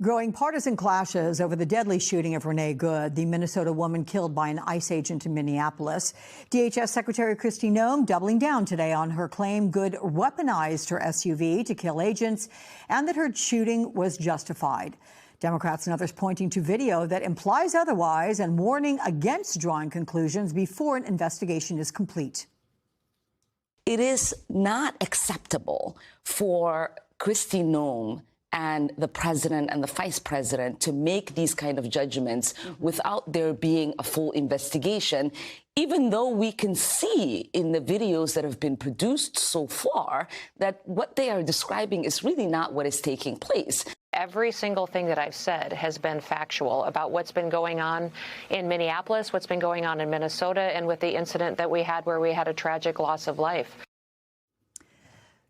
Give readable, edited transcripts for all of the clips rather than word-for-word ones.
Growing partisan clashes over the deadly shooting of Renee Good, the Minnesota woman killed by an ICE agent in Minneapolis. DHS Secretary Kristi Noem doubling down today on her claim Good weaponized her SUV to kill agents and that her shooting was justified. Democrats and others pointing to video that implies otherwise and warning against drawing conclusions before an investigation is complete. It is not acceptable for Kristi Noem and the president and the vice president to make these kind of judgments without there being a full investigation, even though we can see in the videos that have been produced so far that what they are describing is really not what is taking place. Every single thing that I've said has been factual about what's been going on in Minneapolis, what's been going on in Minnesota, and with the incident that we had where we had a tragic loss of life.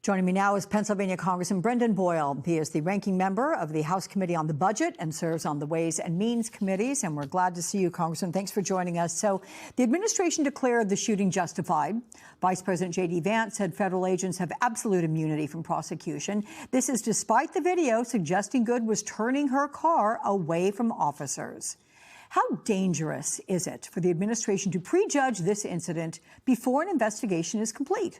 Joining me now is Pennsylvania Congressman Brendan Boyle. He is the ranking member of the House Committee on the Budget and serves on the Ways and Means Committees. And we're glad to see you, Congressman. Thanks for joining us. So the administration declared the shooting justified. Vice President J.D. Vance said federal agents have absolute immunity from prosecution. This is despite the video suggesting Good was turning her car away from officers. How dangerous is it for the administration to prejudge this incident before an investigation is complete?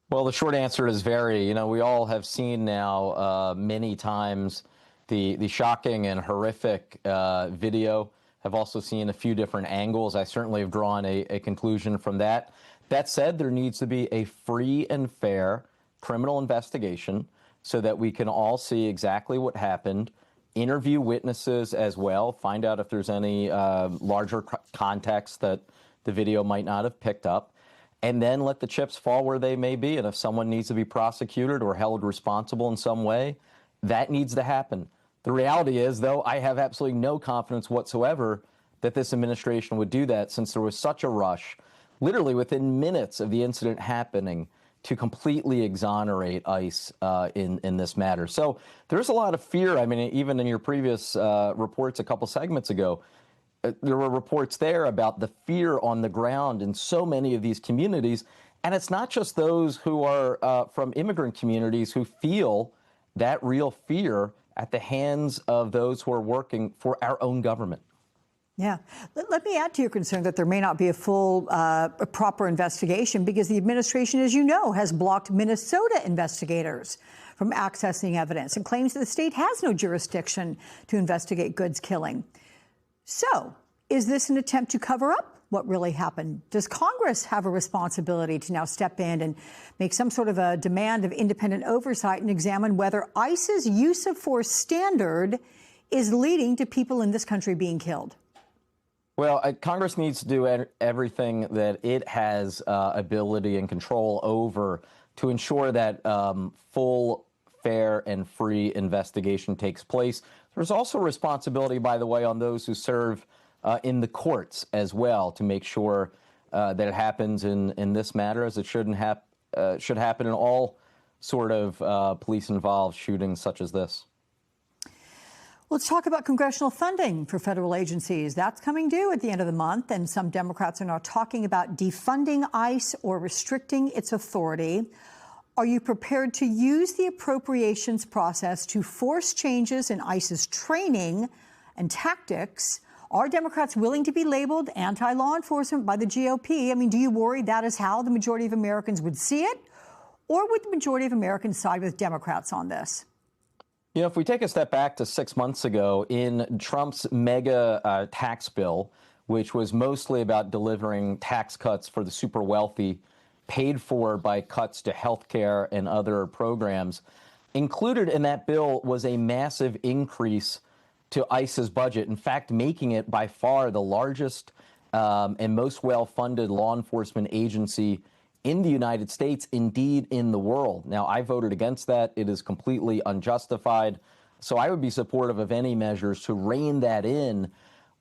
Well, the short answer is very. You know, we all have seen now many times the shocking and horrific video. Have also seen a few different angles. I certainly have drawn a conclusion from that. That said, there needs to be a free and fair criminal investigation so that we can all see exactly what happened, interview witnesses as well, find out if there's any larger context that the video might not have picked up, and then let the chips fall where they may be. And if someone needs to be prosecuted or held responsible in some way, that needs to happen. The reality is, though, I have absolutely no confidence whatsoever that this administration would do that, since there was such a rush, literally within minutes of the incident happening, to completely exonerate ICE in this matter. So there's a lot of fear. I mean, even in your previous reports a couple segments ago, there were reports there about the fear on the ground in so many of these communities. And it's not just those who are from immigrant communities who feel that real fear at the hands of those who are working for our own government. Yeah. Let me add to your concern that there may not be a full, proper investigation because the administration, as you know, has blocked Minnesota investigators from accessing evidence and claims that the state has no jurisdiction to investigate Good's killing. So, is this an attempt to cover up what really happened? Does Congress have a responsibility to now step in and make some sort of a demand of independent oversight and examine whether ICE's use of force standard is leading to people in this country being killed? Well, Congress needs to do everything that it has ability and control over to ensure that full, fair, and free investigation takes place. There's also responsibility, by the way, on those who serve in the courts as well to make sure that it happens in this matter as it should happen in all sort of police-involved shootings such as this. Let's talk about congressional funding for federal agencies. That's coming due at the end of the month, and some Democrats are now talking about defunding ICE or restricting its authority. Are you prepared to use the appropriations process to force changes in ICE's training and tactics? Are Democrats willing to be labeled anti-law enforcement by the GOP? I mean, do you worry that is how the majority of Americans would see it? Or would the majority of Americans side with Democrats on this? You know, if we take a step back to 6 months ago in Trump's mega tax bill, which was mostly about delivering tax cuts for the super wealthy, paid for by cuts to health care and other programs, included in that bill was a massive increase to ICE's budget, in fact, making it by far the largest and most well-funded law enforcement agency in the United States, indeed in the world. Now, I voted against that. It is completely unjustified. So I would be supportive of any measures to rein that in.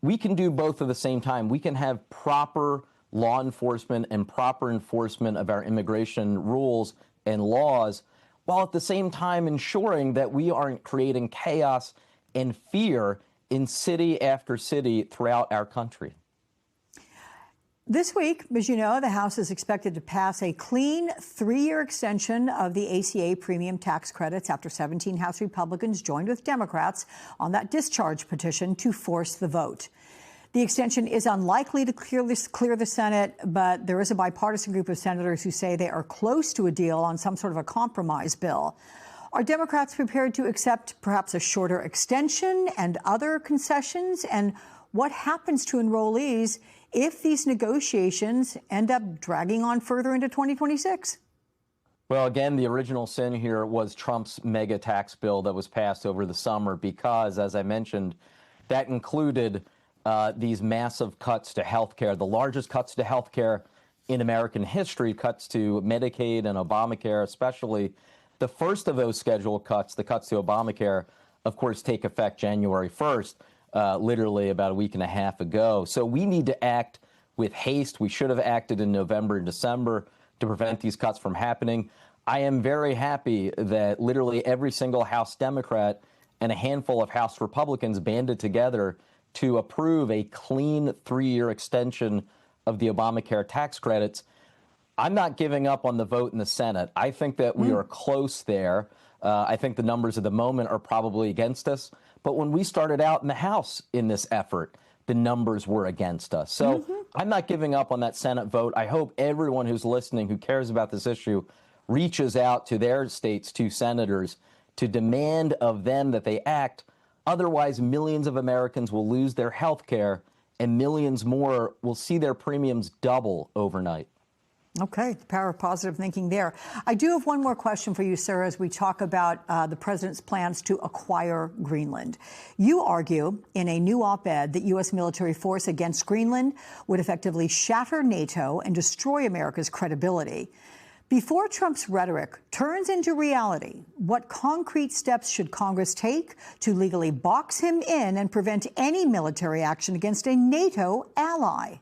We can do both at the same time. We can have proper law enforcement and proper enforcement of our immigration rules and laws, while at the same time ensuring that we aren't creating chaos and fear in city after city throughout our country. This week, as you know, the House is expected to pass a clean 3-year extension of the ACA premium tax credits after 17 House Republicans joined with Democrats on that discharge petition to force the vote. The extension is unlikely to clear the Senate, but there is a bipartisan group of senators who say they are close to a deal on some sort of a compromise bill. Are Democrats prepared to accept perhaps a shorter extension and other concessions? And what happens to enrollees if these negotiations end up dragging on further into 2026? Well, again, the original sin here was Trump's mega tax bill that was passed over the summer because, as I mentioned, that included these massive cuts to health care, the largest cuts to health care in American history, cuts to Medicaid and Obamacare, especially. The first of those scheduled cuts, the cuts to Obamacare, of course, take effect January 1st. Literally about a week and a half ago. So we need to act with haste. We should have acted in November and December to prevent these cuts from happening. I am very happy that literally every single House Democrat and a handful of House Republicans banded together to approve a clean 3-year extension of the Obamacare tax credits. I'm not giving up on the vote in the Senate. I think that we are close there. I think the numbers at the moment are probably against us. But when we started out in the House in this effort, the numbers were against us. So I'm not giving up on that Senate vote. I hope everyone who's listening, who cares about this issue, reaches out to their state's 2 senators to demand of them that they act. Otherwise, millions of Americans will lose their health care and millions more will see their premiums double overnight. Okay, the power of positive thinking there. I do have one more question for you, sir, as we talk about the president's plans to acquire Greenland. You argue in a new op-ed that U.S. military force against Greenland would effectively shatter NATO and destroy America's credibility. Before Trump's rhetoric turns into reality, what concrete steps should Congress take to legally box him in and prevent any military action against a NATO ally?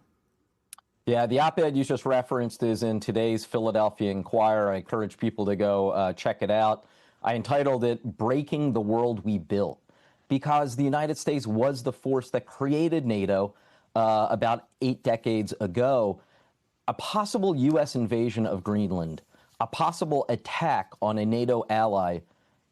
Yeah, the op-ed you just referenced is in today's Philadelphia Inquirer. I encourage people to go check it out. I entitled it "Breaking the World We Built," because the United States was the force that created NATO about 8 decades ago. A possible U.S. invasion of Greenland, a possible attack on a NATO ally,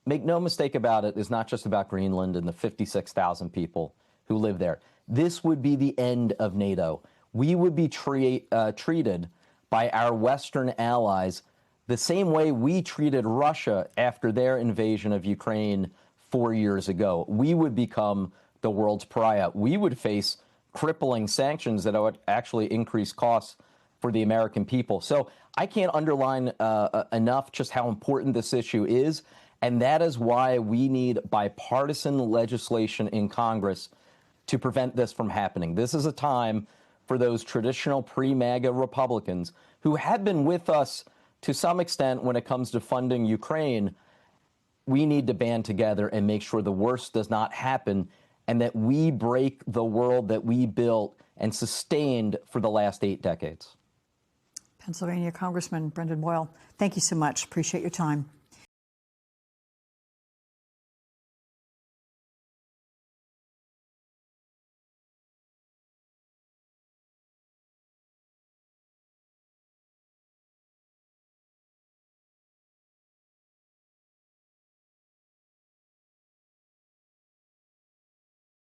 make no mistake about it, is not just about Greenland and the 56,000 people who live there. This would be the end of NATO. We would be treated by our Western allies the same way we treated Russia after their invasion of Ukraine 4 years ago. We would become the world's pariah. We would face crippling sanctions that would actually increase costs for the American people. So I can't underline enough just how important this issue is, and that is why we need bipartisan legislation in Congress to prevent this from happening. This is a time for those traditional pre-MAGA Republicans who have been with us to some extent when it comes to funding Ukraine. We need to band together and make sure the worst does not happen and that we break the world that we built and sustained for the last 8 decades. Pennsylvania Congressman Brendan Boyle, thank you so much. Appreciate your time.